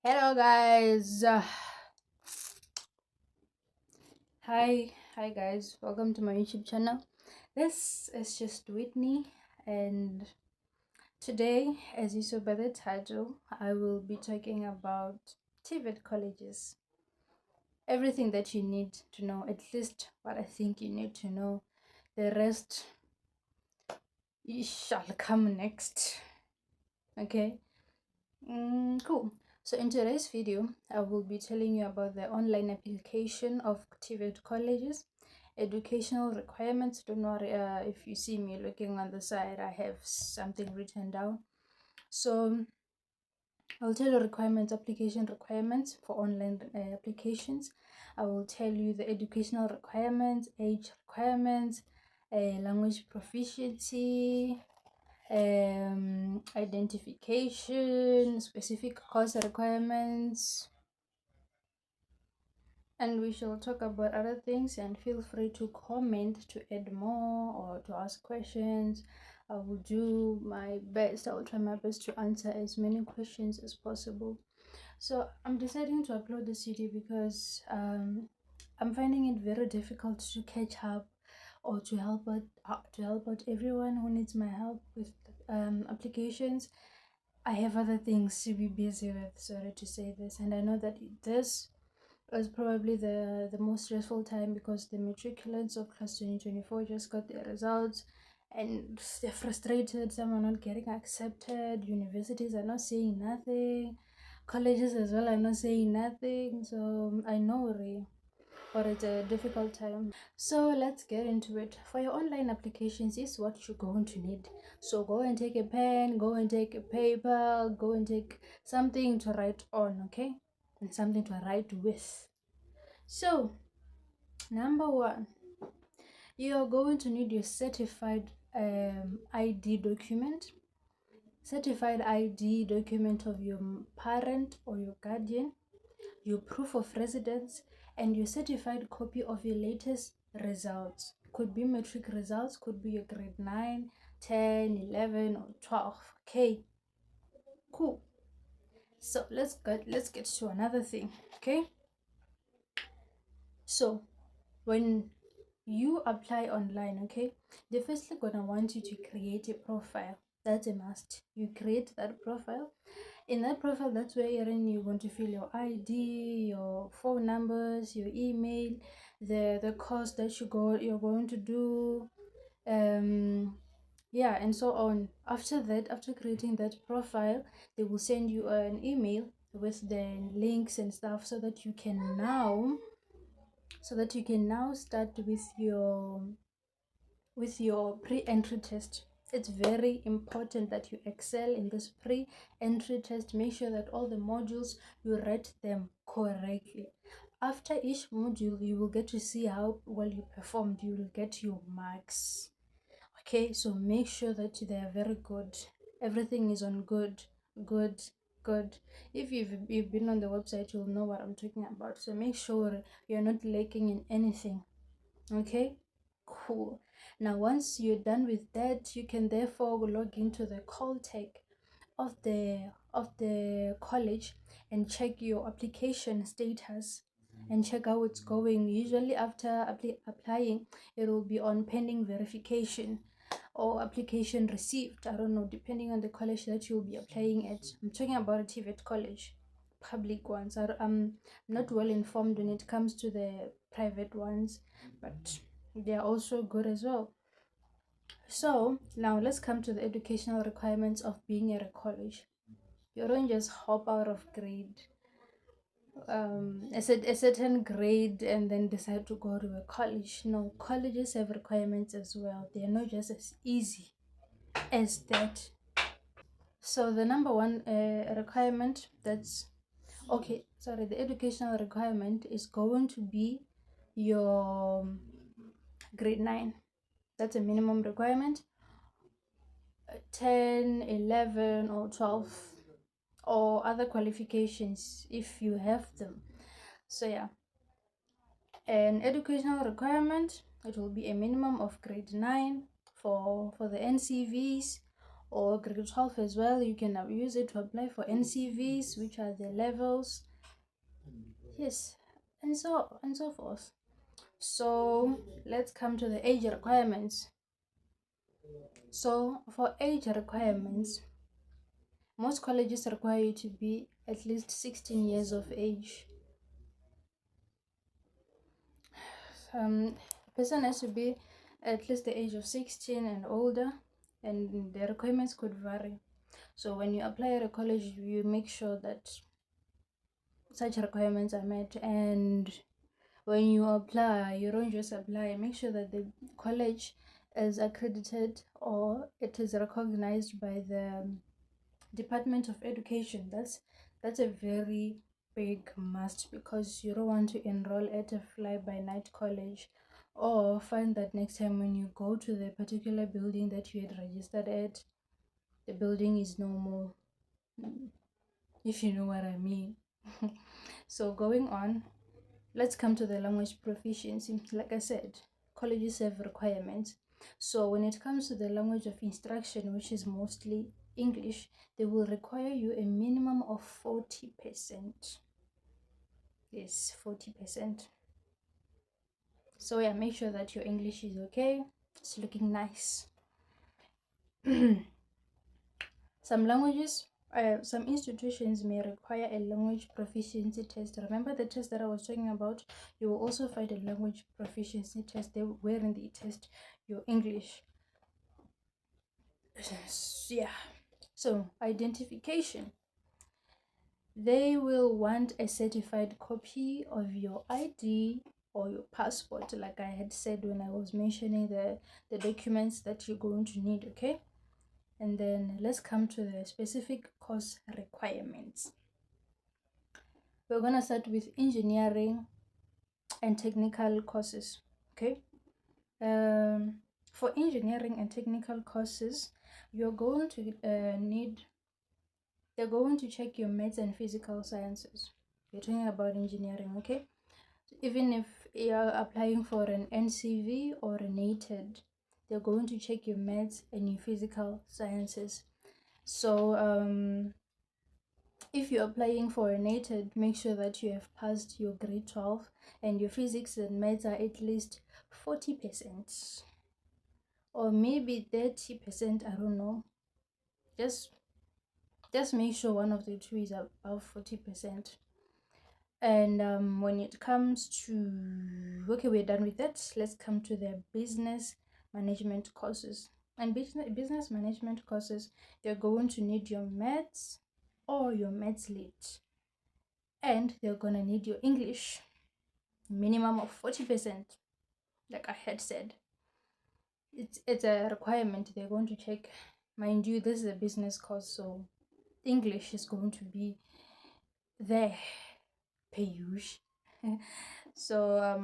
Hello guys. Hi guys. Welcome to my YouTube channel. This is just Whitney, and today, as you saw by the title, I will be talking about TVET colleges. Everything that you need to know, at least what I think you need to know. The rest shall come next. Okay. Cool. So in today's video, I will be telling you about the online application of TVET colleges, educational requirements. Don't worry, if you see me looking on the side, I have something written down. So I'll tell you requirements, application requirements for online applications. I will tell you the educational requirements, age requirements, language proficiency, identification, specific course requirements, and we shall talk about other things. And feel free to comment to add more or to ask questions. I will do my best. I will try my best to answer as many questions as possible. So I'm deciding to upload this video because I'm finding it very difficult to catch up or to help out everyone who needs my help with applications. I have other things to be busy with, sorry to say this, and I know that this is probably the most stressful time because the matriculants of class 2024 just got their results and they're frustrated. Some are not getting accepted, universities are not saying nothing, colleges as well are not saying nothing. So I know really, but it's a difficult time. So let's get into it. For your online applications, is what you're going to need. So go and take a pen, go and take a paper, go and take something to write on, okay? And something to write with. So number one, you're going to need your certified ID document. Certified ID document of your parent or your guardian, your proof of residence, and your certified copy of your latest results. Could be matric results, could be your grade 9, 10, 11, or 12. Okay, cool. So let's get to another thing. Okay, so when you apply online, okay, they're firstly gonna want you to create a profile. That's a must. You create that profile. In that profile, that's where you're going to fill your ID, your phone numbers, your email, the course that you're going to do, yeah, and so on. After that, after creating that profile, they will send you an email with the links and stuff so that you can now start with your pre-entry test. It's very important that you excel in this pre-entry test. Make sure that all the modules you rate them correctly. After each module, you will get to see how well you performed. You will get your marks. Okay, so make sure that they are very good. Everything is on good, good, good. If you've been on the website, you'll know what I'm talking about. So make sure you're not lacking in anything. Okay, cool. Now once you're done with that, you can therefore log into the call tag of the college and check your application status and check how it's going. Usually after applying, it will be on pending verification or application received. I don't know, depending on the college that you'll be applying at. I'm talking about a TVET college, public ones. I'm not well informed when it comes to the private ones, but they're also good as well. So now let's come to the educational requirements of being at a college. You don't just hop out of grade, a certain grade, and then decide to go to a college. No, colleges have requirements as well. They're not just as easy as that. So the number one requirement that's okay, sorry, the educational requirement is going to be your grade 9. That's a minimum requirement. 10, 11, or 12, or other qualifications if you have them. So yeah, an educational requirement, it will be a minimum of grade 9 for the NCVs, or grade 12 as well. You can use it to apply for NCVs, which are the levels, yes, and so forth. So let's come to the age requirements. So for age requirements, most colleges require you to be at least 16 years of age. A person has to be at least the age of 16 and older, and the requirements could vary. So when you apply at a college, you make sure that such requirements are met, and when you apply, you don't just apply. Make sure that the college is accredited or it is recognized by the Department of Education. That's a very big must, because you don't want to enroll at a fly-by-night college or find that next time when you go to the particular building that you had registered at, the building is no more, if you know what I mean. So going on, let's come to the language proficiency. Like I said, colleges have requirements. So when it comes to the language of instruction, which is mostly English, they will require you a minimum of 40%. Yes, 40%. So yeah, make sure that your English is okay. It's looking nice. Some institutions may require a language proficiency test. Remember the test that I was talking about? You will also find a language proficiency test there wherein they test your English. Yeah. So identification. They will want a certified copy of your ID or your passport, like I had said when I was mentioning the documents that you're going to need, okay? And then let's come to the specific course requirements. We're going to start with engineering and technical courses, okay? For engineering and technical courses, you're going to they're going to check your maths and physical sciences. We're talking about engineering, okay? Even if you're applying for an NCV or a NATED, they're going to check your maths and your physical sciences. So if you're applying for a NATED, make sure that you have passed your grade 12 and your physics and maths are at least 40% or maybe 30%, I don't know. Just make sure one of the two is above 40%. And when it comes to, okay, we're done with that. Let's come to the business management courses. And business management courses, they're going to need your maths or your maths lit, and they're gonna need your English, minimum of 40%. Like I had said, it's a requirement. They're going to check. Mind you, this is a business course, so English is going to be there. Payush. So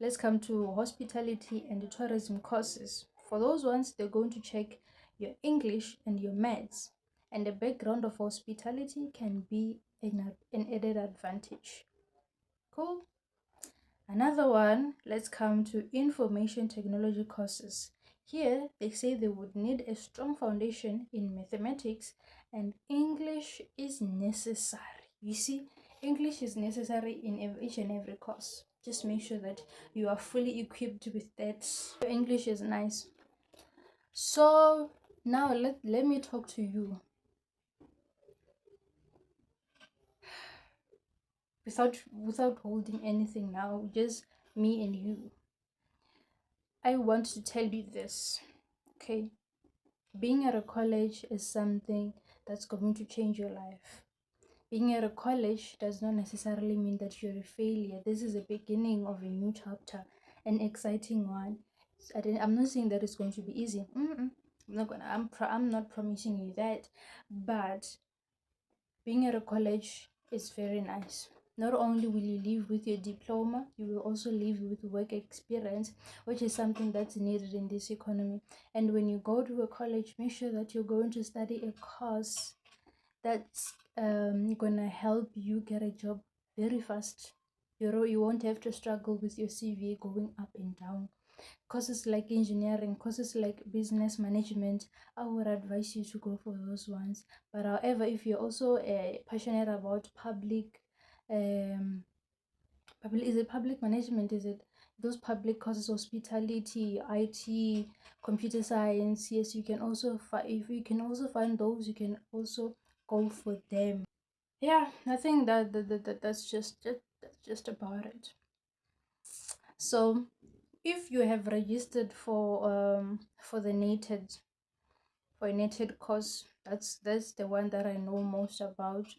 let's come to hospitality and tourism courses. For those ones, they're going to check your English and your maths, and the background of hospitality can be an added advantage. Cool. Another one, let's come to information technology courses. Here, they say they would need a strong foundation in mathematics, and English is necessary. You see, English is necessary in each and every course. Just make sure that you are fully equipped with that. English is nice. So now let me talk to you without holding anything now, just me and you. I want to tell you this, okay? Being at a college is something that's going to change your life. Being at a college does not necessarily mean that you're a failure. This is the beginning of a new chapter, an exciting one. I'm not saying that it's going to be easy. I'm not promising you that, but being at a college is very nice. Not only will you leave with your diploma, you will also leave with work experience, which is something that's needed in this economy. And when you go to a college, make sure that you're going to study a course that's gonna help you get a job very fast. You won't have to struggle with your CV going up and down. Courses like engineering, courses like business management, I would advise you to go for those ones. But however, if you're also passionate about is it public management, is it those public courses, hospitality, IT, computer science, yes, you can also if you can also find those, you can also go for them. Yeah, I think that's just about it. So if you have registered for the nated course, that's the one that I know most about.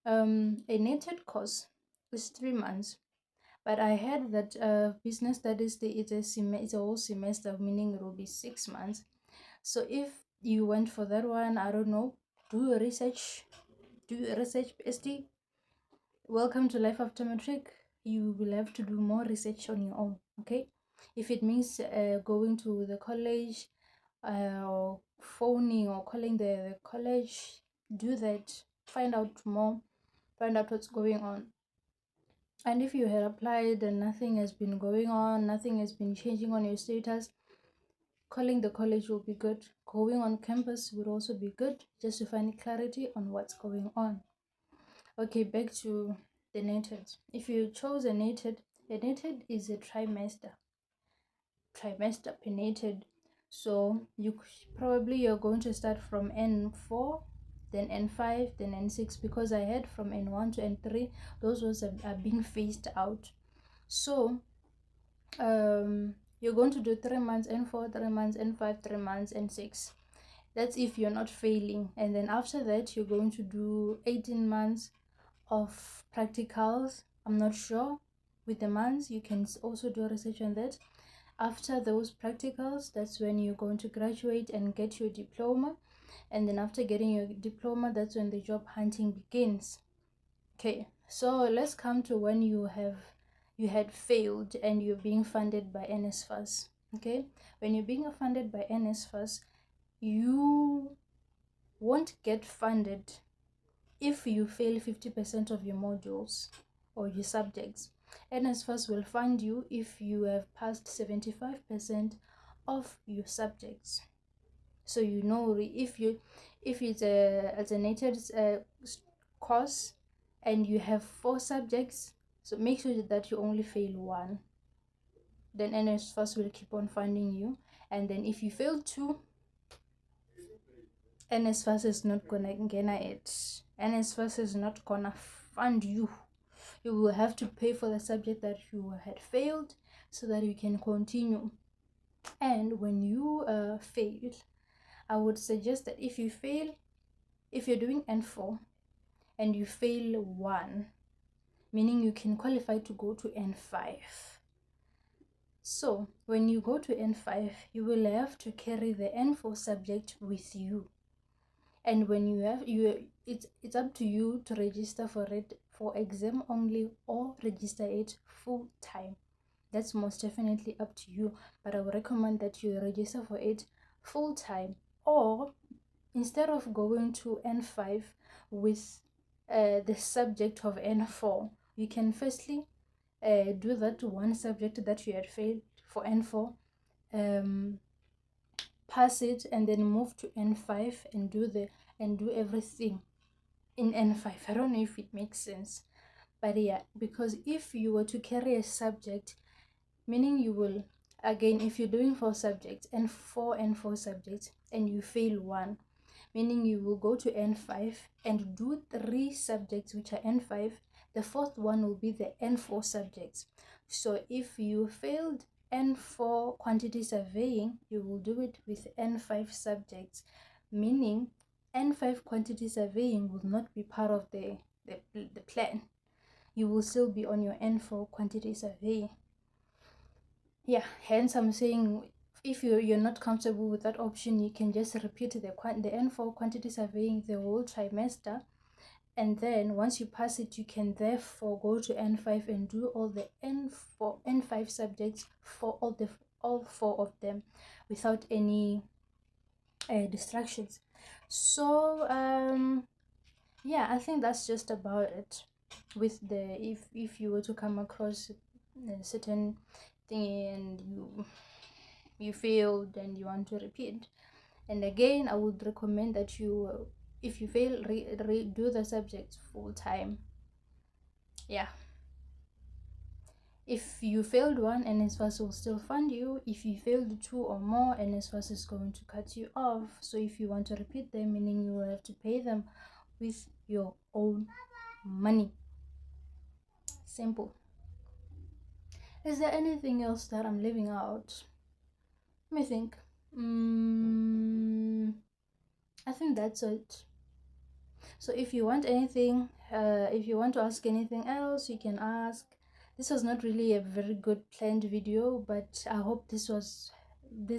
A nated course is 3 months, but I heard that business studies, it's a whole semester, meaning it will be 6 months. So if you went for that one, I don't know, do a research, PSD. Welcome to life after matric. You will have to do more research on your own. Okay, if it means going to the college, or phoning or calling the college, do that. Find out more. Find out what's going on. And if you had applied and nothing has been going on, nothing has been changing on your status, calling the college will be good. Going on campus would also be good, just to find clarity on what's going on. Okay, back to the nated. If you chose a nated is a trimester per nated. So you're going to start from N4, then N5, then N6, because I had from N1 to N3, those ones are being phased out. So you're going to do 3 months N4, 3 months N5, 3 months N6. That's if you're not failing. And then after that, you're going to do 18 months of practicals. I'm not sure with the months. You can also do research on that. After those practicals, that's when you're going to graduate and get your diploma. And then after getting your diploma, that's when the job hunting begins. Okay, so let's come to when you had failed and you're being funded by NSFAS. Okay, when you're being funded by NSFAS, you won't get funded if you fail 50% of your modules or your subjects. NSFAS will fund you if you have passed 75% of your subjects. So you know, if it's a nated course and you have 4 subjects, so make sure that you only fail 1. Then NSFAS will keep on funding you. And then if you fail 2, NSFAS is not gonna NSFAS is not gonna fund you. You will have to pay for the subject that you had failed so that you can continue. And when you fail, I would suggest that if you're doing N4 and you fail 1, meaning you can qualify to go to N5. So when you go to N5, you will have to carry the N4 subject with you. And when it's up to you to register for it for exam only or register it full time. That's most definitely up to you, but I would recommend that you register for it full time, or instead of going to N5 with the subject of N4, you can firstly do that one subject that you had failed for N4, pass it, and then move to N5 and do everything in N5. I don't know if it makes sense, but yeah, because if you were to carry a subject, meaning you will, again, if you're doing 4 subjects and 4 subjects and you fail 1, meaning you will go to N5 and do 3 subjects which are N5. The 4th one will be the N4 subjects. So if you failed N4 quantity surveying, you will do it with N5 subjects, meaning N5 quantity surveying will not be part of the plan. You will still be on your N4 quantity surveying. Yeah, hence I'm saying if you're not comfortable with that option, you can just repeat the N4 quantity surveying the whole trimester, and then once you pass it, you can therefore go to N5 and do all the N5 subjects for all 4 of them without any distractions. So yeah, I think that's just about it with the if you were to come across certain thingy and you failed and you want to repeat. And again, I would recommend that you, if you fail, redo the subject full time. Yeah. If you failed one, NSFAS will still fund you. If you failed 2 or more, NSFAS is going to cut you off. So if you want to repeat them, meaning you will have to pay them with your own money. Simple. Is there anything else that I'm leaving out? Let me think. I think that's it. So if you want anything, if you want to ask anything else, you can ask. This was not really a very good planned video, but I hope this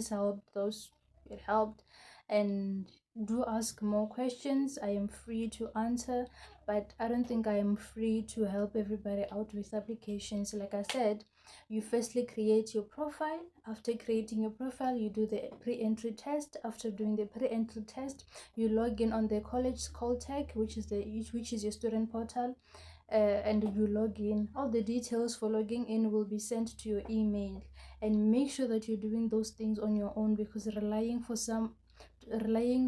helped those it helped. And do ask more questions. I am free to answer, but I don't think I am free to help everybody out with applications. Like I said, you firstly create your profile. After creating your profile, you do the pre-entry test. After doing the pre-entry test, you log in on the college call tag, which is your student portal, and you log in. All the details for logging in will be sent to your email. And make sure that you're doing those things on your own, because relying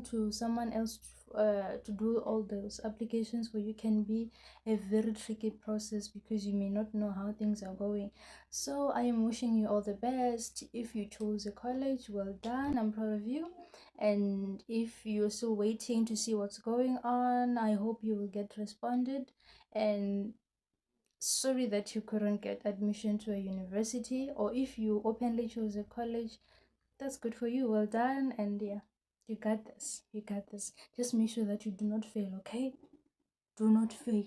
to someone else to do all those applications for you can be a very tricky process, because you may not know how things are going. So I am wishing you all the best. If you chose a college, well done, I'm proud of you. And if you're still waiting to see what's going on, I hope you will get responded. And sorry that you couldn't get admission to a university, or if you openly chose a college, that's good for you, well done. And yeah, you got this, just make sure that you do not fail, okay? Do not fail,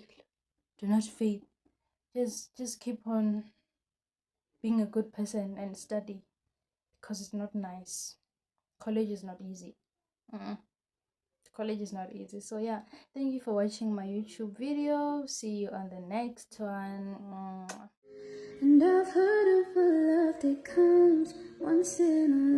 just keep on being a good person and study, because it's not nice. College is not easy. College is not easy. So yeah, thank you for watching my YouTube video. See you on the next one. And I've heard of a love that comes once in a